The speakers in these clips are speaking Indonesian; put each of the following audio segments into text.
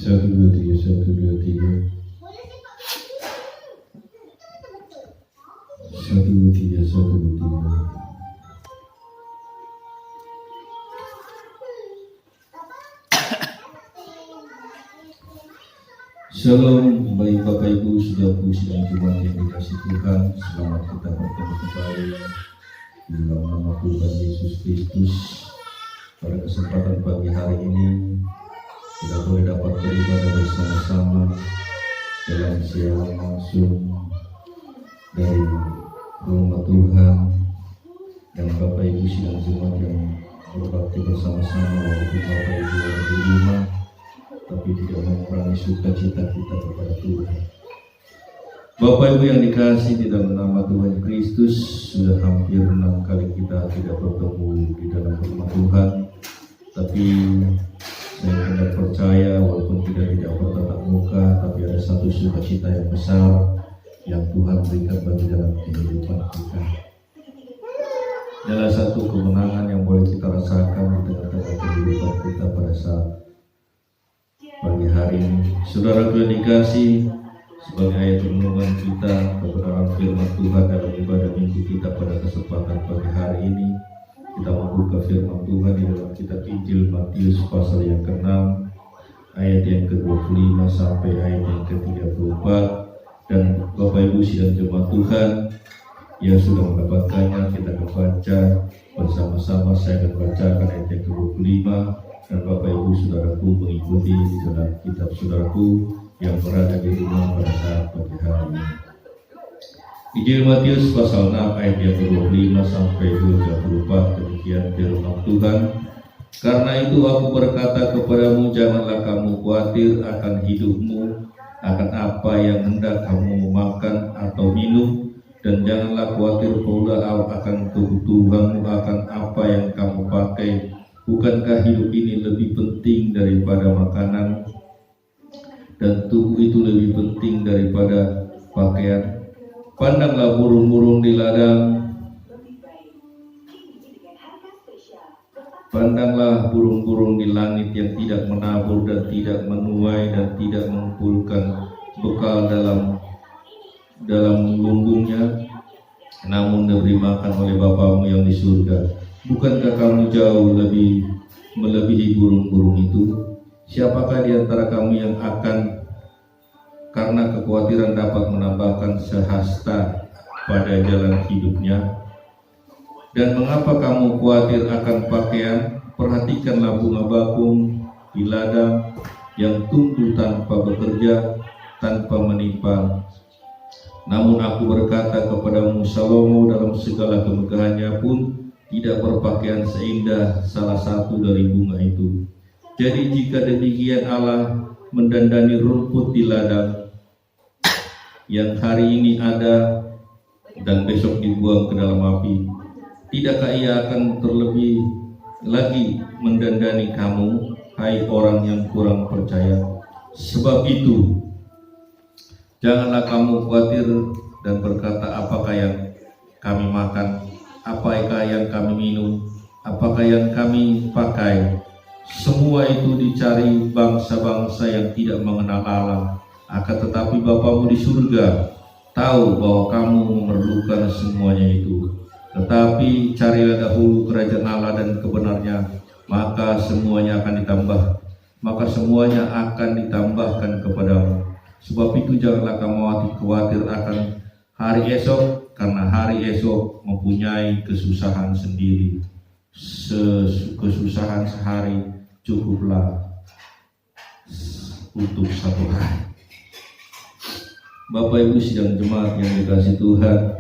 Satu dua tiga, satu dua tiga, satu dua tiga, satu dua tiga. Shalom, baik Bapak Ibu, saudaraku sidang Jumat yang dikasih Tuhan. Selamat kita bertemu kembali di dalam nama Tuhan Yesus Kristus. Pada kesempatan pagi hari ini kita boleh dapat beribadah bersama-sama dalam siaran langsung dari rumah Tuhan, dan Bapak Ibu sidang Jumat yang berbakti bersama-sama walaupun Bapak Ibu ada di rumah, tapi tidak mengurangi sukacita kita kepada Tuhan. Bapak Ibu yang dikasih di dalam nama Tuhan Kristus, sudah hampir 6 kali kita tidak bertemu di dalam rumah Tuhan, tapi saya tidak percaya walaupun kita tidak bertatap muka, tapi ada satu sukacita yang besar yang Tuhan berikan bagi dalam kehidupan kita. Adalah satu kemenangan yang boleh kita rasakan di tengah-tengah kehidupan kita pada saat pagi hari ini. Saudara Tuhan dikasih, sebagai ayat renungan kita kebenaran firman Tuhan dalam ibadah minggu kita pada kesempatan pagi hari ini, kita membuka firman Tuhan di dalam kitab Injil Matius pasal yang ke-6 ayat yang ke-25 sampai ayat yang ke-34. Dan Bapak Ibu sidang jemaat Tuhan yang sudah mendapatkannya, kita akan baca bersama-sama. Saya akan bacakan ayat yang ke-25 dan Bapak Ibu saudaraku mengikuti di dalam kitab saudaraku yang berada di rumah pada saat pagi hari ini. Injil Matius pasal 6 ayat yang ke-25 sampai 34, demikian firman Tuhan. Karena itu aku berkata kepadamu, janganlah kamu khawatir akan hidupmu, akan apa yang hendak kamu makan atau minum, dan janganlah khawatir pula akan kebutuhanmu, akan apa yang kamu pakai. Bukankah hidup ini lebih penting daripada makanan, dan tubuh itu lebih penting daripada pakaian? Pandanglah burung-burung di ladang, pandanglah burung-burung di langit yang tidak menabur dan tidak menuai dan tidak mengumpulkan bekal dalam lumbungnya, namun diberi makan oleh Bapamu yang di surga. Bukankah kamu jauh lebih melebihi burung-burung itu? Siapakah di antara kamu yang akan karena kekhawatiran dapat menambahkan sehasta pada jalan hidupnya? Dan mengapa kamu khawatir akan pakaian? Perhatikanlah bunga bakung di ladang yang tumbuh tanpa bekerja, tanpa menimpa. Namun aku berkata kepadamu, Salomo dalam segala kemegahannya pun tidak berpakaian seindah salah satu dari bunga itu. Jadi jika demikian Allah mendandani rumput di ladang yang hari ini ada dan besok dibuang ke dalam api, tidakkah Ia akan terlebih lagi mendandani kamu, hai orang yang kurang percaya? Sebab itu janganlah kamu khawatir dan berkata, apakah yang kami makan, apakah yang kami minum, apakah yang kami pakai? Semua itu dicari bangsa-bangsa yang tidak mengenal Allah. Akan tetapi Bapamu di surga tahu bahwa kamu memerlukan semuanya itu. Tetapi carilah dahulu kerajaan Allah dan kebenarnya, maka semuanya akan ditambahkan kepadamu. Sebab itu janganlah kamu khawatir akan hari esok, karena hari esok mempunyai kesusahan sendiri. Kesusahan sehari cukuplah untuk satu hari. Bapak Ibu sidang jemaat yang dikasihi Tuhan,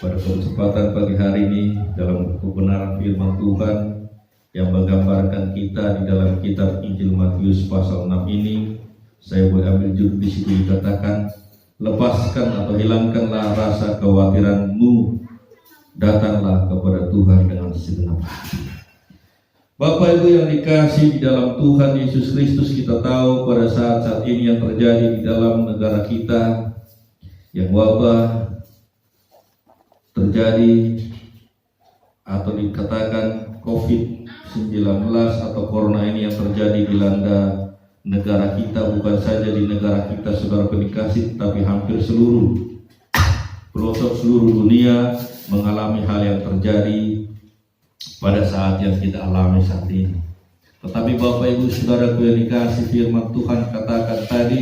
pada kesempatan pagi hari ini dalam kebenaran firman Tuhan yang menggambarkan kita di dalam kitab Injil Matius pasal 6 ini, saya boleh ambil judul di situ dikatakan, lepaskan atau hilangkanlah rasa kekhawatiranmu, datanglah kepada Tuhan dengan segenap hati. Bapak Ibu yang dikasih di dalam Tuhan Yesus Kristus, kita tahu pada saat-saat ini yang terjadi di dalam negara kita, yang wabah terjadi atau dikatakan COVID-19 atau Corona ini yang terjadi dilanda negara kita, bukan saja di negara kita saudara dikasih, tapi hampir seluruh pelosok seluruh dunia mengalami hal yang terjadi pada saat yang kita alami saat ini. Tetapi Bapak Ibu Saudara yang dikasih, firman Tuhan katakan tadi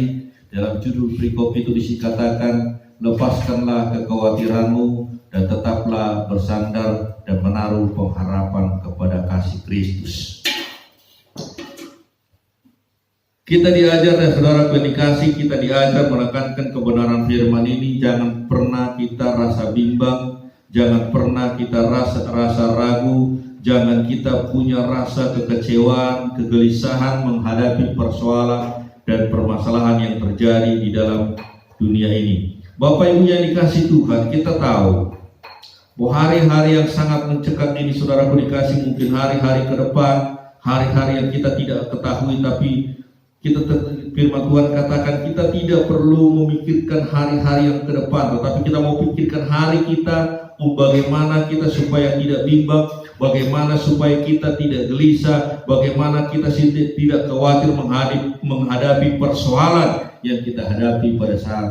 dalam judul perikop itu dikatakan, lepaskanlah kekhawatiranmu dan tetaplah bersandar dan menaruh pengharapan kepada kasih Kristus. Kita diajar dan saudara dikasih, kita diajar menekankan kebenaran firman ini. Jangan pernah kita rasa bimbang, jangan pernah kita rasa ragu, jangan kita punya rasa kekecewaan, kegelisahan menghadapi persoalan dan permasalahan yang terjadi di dalam dunia ini. Bapak Ibu yang dikasih Tuhan, kita tahu bahwa hari-hari yang sangat mencekam ini saudara dikasih, mungkin hari-hari ke depan, hari-hari yang kita tidak ketahui, tapi kita firman Tuhan katakan kita tidak perlu memikirkan hari-hari yang ke depan, tetapi kita mau pikirkan hari kita, bagaimana kita supaya tidak bimbang, bagaimana supaya kita tidak gelisah, bagaimana kita tidak khawatir menghadapi persoalan yang kita hadapi pada saat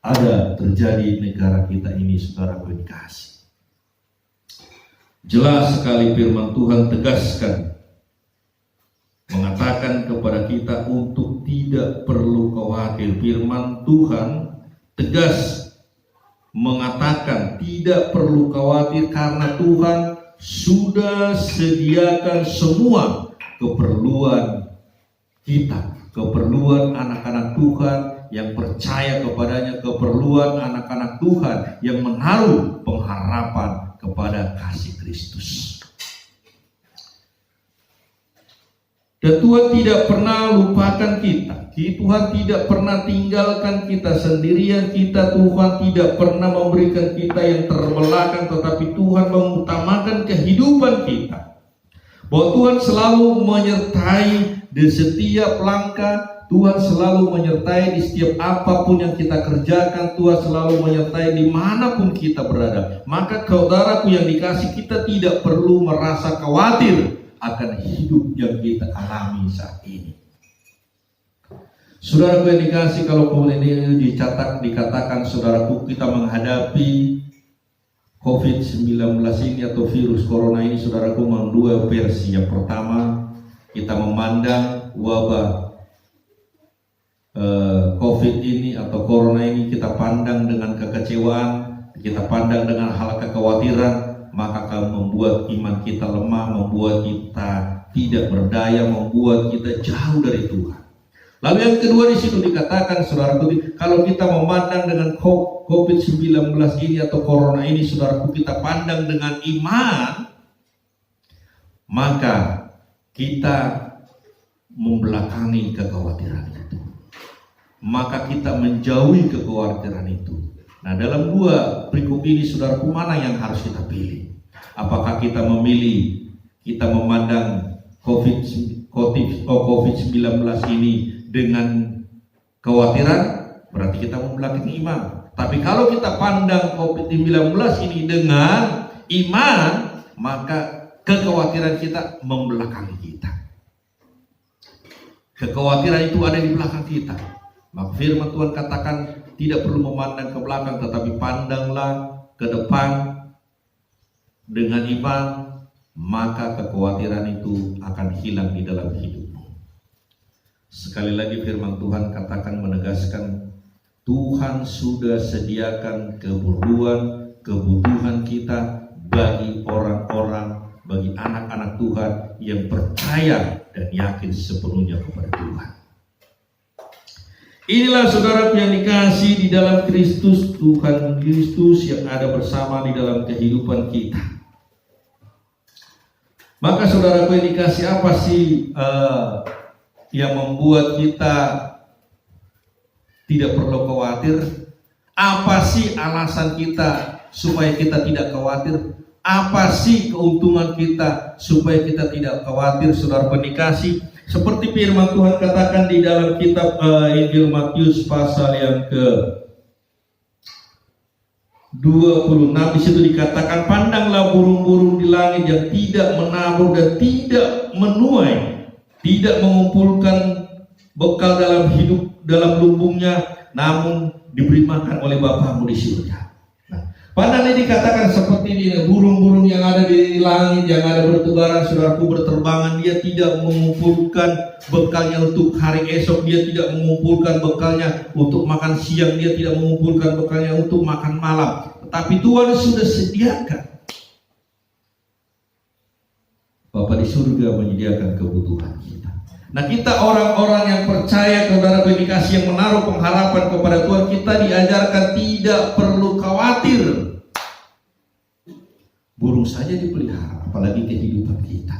ada terjadi negara kita ini, saudara dikasih. Jelas sekali firman Tuhan tegaskan, mengatakan kepada kita untuk tidak perlu khawatir. Firman Tuhan tegas mengatakan tidak perlu khawatir karena Tuhan sudah sediakan semua keperluan kita, keperluan anak-anak Tuhan yang percaya kepadanya, keperluan anak-anak Tuhan yang menaruh pengharapan kepada kasih Kristus. Dan Tuhan tidak pernah lupakan kita. Tuhan tidak pernah tinggalkan kita sendirian. Tuhan tidak pernah memberikan kita yang terbelakang, tetapi Tuhan mengutamakan kehidupan kita. Bahwa Tuhan selalu menyertai di setiap langkah. Tuhan selalu menyertai di setiap apapun yang kita kerjakan. Tuhan selalu menyertai dimanapun kita berada. Maka saudaraku yang dikasih, kita tidak perlu merasa khawatir akan hidup yang kita alami saat ini. Saudaraku yang dikasih, kalau kemudian ini dikatakan saudaraku kita menghadapi COVID-19 ini atau virus corona ini, saudaraku, dua versi. Yang pertama, kita memandang wabah COVID ini atau corona ini, kita pandang dengan kekecewaan, kita pandang dengan hal kekhawatiran, maka akan membuat iman kita lemah, membuat kita tidak berdaya, membuat kita jauh dari Tuhan. Lalu yang kedua di situ dikatakan, saudaraku, kalau kita memandang dengan COVID-19 ini atau corona ini, saudaraku, kita pandang dengan iman, maka kita membelakangi kekhawatiran itu. Maka kita menjauhi kekhawatiran itu. Nah, dalam dua perikop ini, saudaraku, mana yang harus kita pilih? Apakah kita memilih, kita memandang COVID-19 ini dengan kekhawatiran, berarti kita membelakangi iman. Tapi kalau kita pandang COVID-19 ini dengan iman, maka kekhawatiran kita membelakangi kita. Kekhawatiran itu ada di belakang kita. Maka firman Tuhan katakan tidak perlu memandang ke belakang, tetapi pandanglah ke depan dengan iman, maka kekhawatiran itu akan hilang di dalam hidupmu. Sekali lagi firman Tuhan katakan, menegaskan Tuhan sudah sediakan kebutuhan kita bagi orang-orang, bagi anak-anak Tuhan yang percaya dan yakin sepenuhnya kepada Tuhan. Inilah saudara yang dikasih di dalam Kristus, Tuhan Kristus yang ada bersama di dalam kehidupan kita. Maka saudara yang dikasih, apa sih yang membuat kita tidak perlu khawatir? Apa sih alasan kita supaya kita tidak khawatir? Apa sih keuntungan kita supaya kita tidak khawatir, saudara pendikasih? Seperti firman Tuhan katakan di dalam kitab Injil Matius pasal yang ke-26, di situ dikatakan, pandanglah burung-burung di langit yang tidak menabur dan tidak menuai, tidak mengumpulkan bekal dalam hidup dalam lumbungnya, namun diberi makan oleh Bapamu di surga. Padahal ini dikatakan seperti ini, burung-burung yang ada di langit, yang ada bertebaran, saudaraku, berterbangan, dia tidak mengumpulkan bekalnya untuk hari esok, dia tidak mengumpulkan bekalnya untuk makan siang, dia tidak mengumpulkan bekalnya untuk makan malam. Tetapi Tuhan sudah sediakan. Bapa di surga menyediakan kebutuhan kita. Nah, kita orang-orang yang percaya kepada dedikasi, yang menaruh pengharapan kepada Tuhan, kita diajarkan tidak perlu khawatir. Burung saja dipelihara, apalagi kehidupan kita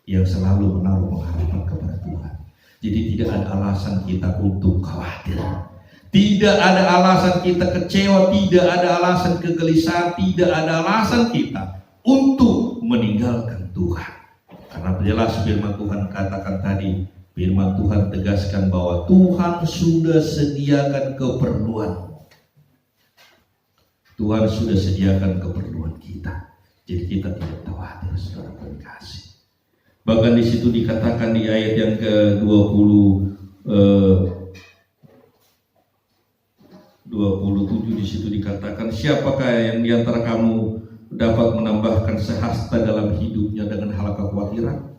yang selalu menaruh pengharapan kepada Tuhan. Jadi tidak ada alasan kita untuk khawatir. Tidak ada alasan kita kecewa, tidak ada alasan kegelisahan, tidak ada alasan kita untuk meninggalkan Tuhan. Karena jelas firman Tuhan katakan tadi, firman Tuhan tegaskan bahwa Tuhan sudah sediakan keperluan. Tuhan sudah sediakan keperluan kita. Jadi kita tidak khawatir, saudara kasih. Bahkan di situ dikatakan di ayat yang ke-27 di situ dikatakan, siapakah yang di antara kamu dapat menambahkan sehasta dalam hidupnya dengan hal kekhawatiran?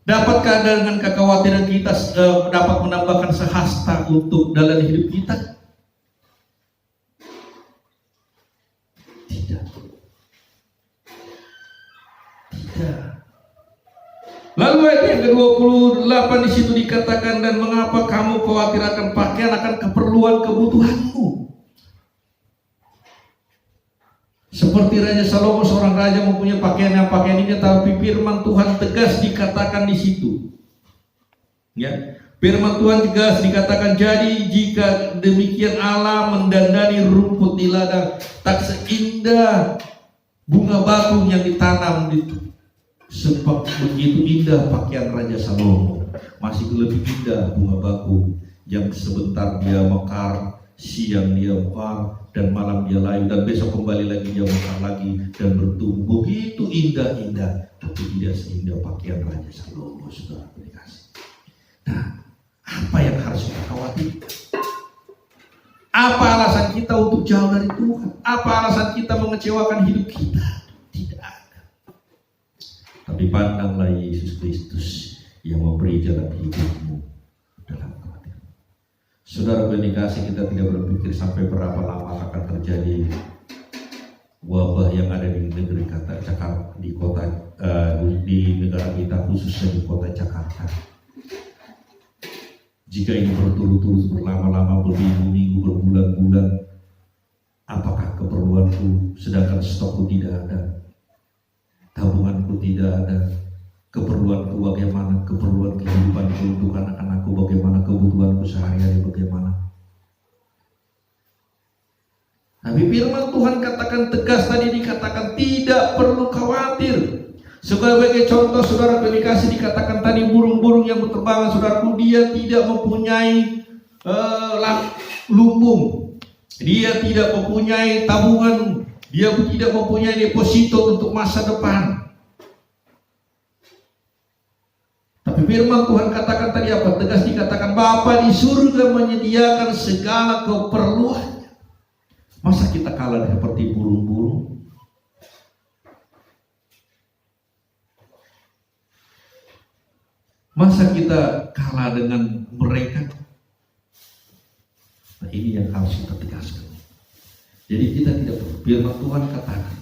Dapatkah dengan kekhawatiran kita dapat menambahkan sehasta untuk dalam hidup kita? Tidak. Lalu ayat yang ke-28 di situ dikatakan, dan mengapa kamu khawatir akan pakaian, akan keperluan kebutuhanmu? Seperti Raja Salomo, seorang raja mempunyai pakaian ini, tapi firman Tuhan tegas dikatakan di situ. Ya, firman Tuhan tegas dikatakan, jadi jika demikian Allah mendandani rumput di ladang, tak seindah bunga bakung yang ditanam di. Sebab begitu indah pakaian Raja Salomo, masih lebih indah bunga bakung yang sebentar dia mekar, siang dia mekar, dan malam dia layu, dan besok kembali lagi dia mekar lagi dan bertumbuh. Begitu indah-indah, tapi tidak seindah pakaian Raja Salomo, saudara dikasih. Nah, apa yang harus kita khawatirkan? Apa alasan kita untuk jauh dari Tuhan? Apa alasan kita mengecewakan hidup kita? Tidak ada. Tapi pandanglah Yesus Kristus yang memberi jalan hidupmu dalam kematian. Saudara dikasih, kita tidak berpikir sampai berapa lama akan terjadi wabah yang ada di negeri Jakarta, di kota di negara kita, khususnya di kota Jakarta. Jika ini berturut-turut, berlama-lama, berminggu-minggu, berbulan-bulan, apakah keperluanku sedangkan stokku tidak ada, tabunganku tidak ada, keperluanku bagaimana, keperluan kehidupanku untuk anak-anakku bagaimana, kebutuhanku sehari-hari bagaimana? Tapi firman Tuhan katakan tegas tadi, dikatakan tidak perlu khawatir. Sebagai contoh, saudara dikasih, dikatakan tadi burung-burung yang berterbangan, saudaraku, dia tidak mempunyai lumbung, dia tidak mempunyai tabungan, dia tidak mempunyai deposito untuk masa depan. Tapi firman Tuhan katakan tadi apa? Tegas dikatakan, Bapa di surga menyediakan segala keperluannya. Masa kita kalah seperti burung-burung? Masa kita kalah dengan mereka? Nah, ini yang harus kita tegaskan. Jadi kita tidak perlu. Firman Tuhan katakan,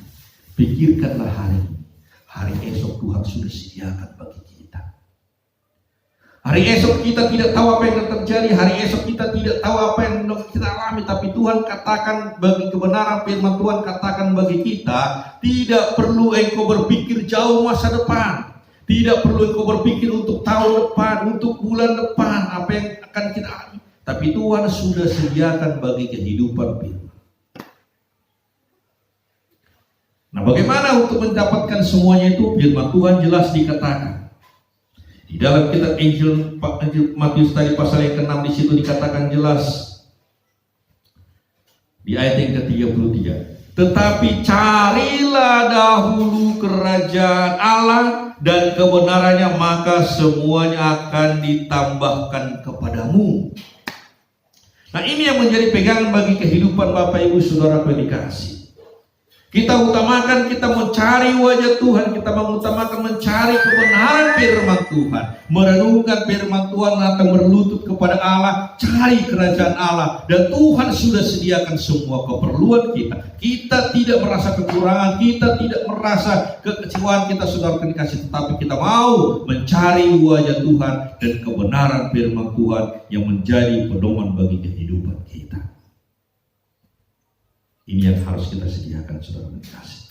pikirkanlah hari ini. Hari esok Tuhan sudah sediakan bagi kita. Hari esok kita tidak tahu apa yang akan terjadi. Hari esok kita tidak tahu apa yang kita alami. Tapi Tuhan katakan bagi kebenaran, firman Tuhan katakan bagi kita, tidak perlu engkau berpikir jauh masa depan. Tidak perlu engkau berpikir untuk tahun depan, untuk bulan depan, apa yang akan kita alami. Tapi Tuhan sudah sediakan bagi kehidupan firman. Nah, bagaimana untuk mendapatkan semuanya itu? Firman Tuhan jelas dikatakan. Di dalam kitab Injil Matius tadi pasal yang ke-6 di situ dikatakan jelas. Di ayat yang ke-33. Tetapi carilah dahulu kerajaan Allah dan kebenarannya, maka semuanya akan ditambahkan kepadamu. Nah, ini yang menjadi pegangan bagi kehidupan Bapak Ibu Saudara dikasih. Kita utamakan, kita mencari wajah Tuhan, kita mengutamakan mencari kebenaran firman Tuhan, merenungkan firman Tuhan atau berlutut kepada Allah, cari kerajaan Allah, dan Tuhan sudah sediakan semua keperluan kita. Kita tidak merasa kekurangan, kita tidak merasa kekecewaan kita saudara dikasih, tetapi kita mau mencari wajah Tuhan dan kebenaran firman Tuhan yang menjadi pedoman bagi kehidupan kita. Ini yang harus kita sediakan saudara kasih.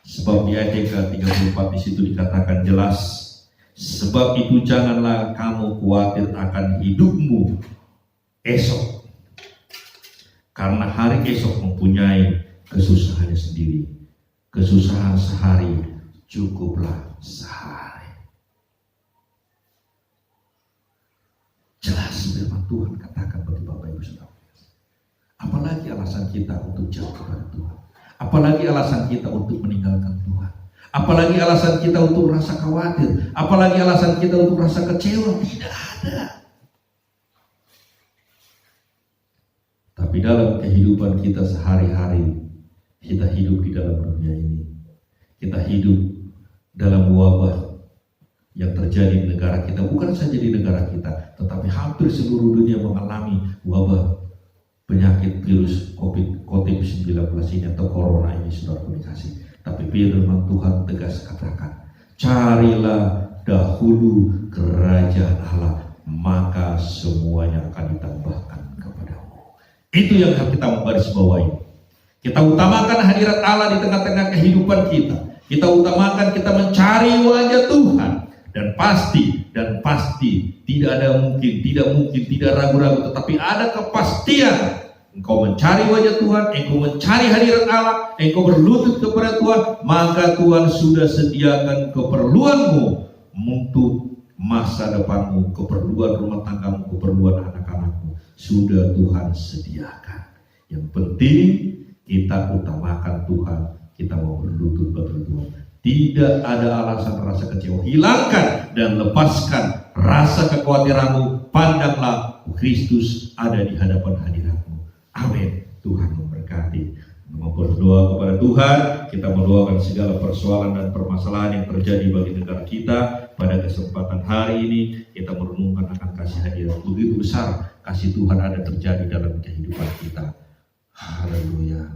Sebab di ayat ke-34 di situ dikatakan jelas, sebab itu janganlah kamu khawatir akan hidupmu esok, karena hari esok mempunyai kesusahannya sendiri. Kesusahan sehari cukuplah sehari. Jelas firman Tuhan katakan bagi Bapak Ibu Saudara. Apalagi alasan kita untuk jauh kepada Tuhan? Apalagi alasan kita untuk meninggalkan Tuhan? Apalagi alasan kita untuk rasa khawatir? Apalagi alasan kita untuk rasa kecewa? Tidak ada. Tapi dalam kehidupan kita sehari-hari, kita hidup di dalam dunia ini, kita hidup dalam wabah yang terjadi di negara kita, bukan saja di negara kita, tetapi hampir seluruh dunia mengalami wabah penyakit virus COVID-19 ini atau corona ini saudara dikasih. Tapi firman Tuhan tegas katakan, carilah dahulu kerajaan Allah, maka semuanya akan ditambahkan kepadamu. Itu yang harus kita menggarisbawahi. Kita utamakan hadirat Allah di tengah-tengah kehidupan kita. Kita utamakan kita mencari wajah Tuhan. Dan pasti tidak mungkin, tidak ragu-ragu, tetapi ada kepastian. Engkau mencari wajah Tuhan, engkau mencari hadirat Allah, engkau berlutut kepada Tuhan, maka Tuhan sudah sediakan keperluanmu untuk masa depanmu, keperluan rumah tanggamu, keperluan anak-anakmu. Sudah Tuhan sediakan. Yang penting kita utamakan Tuhan, kita mau berlutut bagi Tuhan. Tidak ada alasan rasa kecewa. Hilangkan dan lepaskan rasa kekhawatiranmu. Pandanglah Kristus ada di hadapan hadiratmu. Amin. Tuhan memberkati. Berdoa kepada Tuhan, kita mendoakan segala persoalan dan permasalahan yang terjadi bagi negara kita. Pada kesempatan hari ini kita merenungkan akan kasih hadirat. Begitu besar kasih Tuhan ada terjadi dalam kehidupan kita. Haleluya.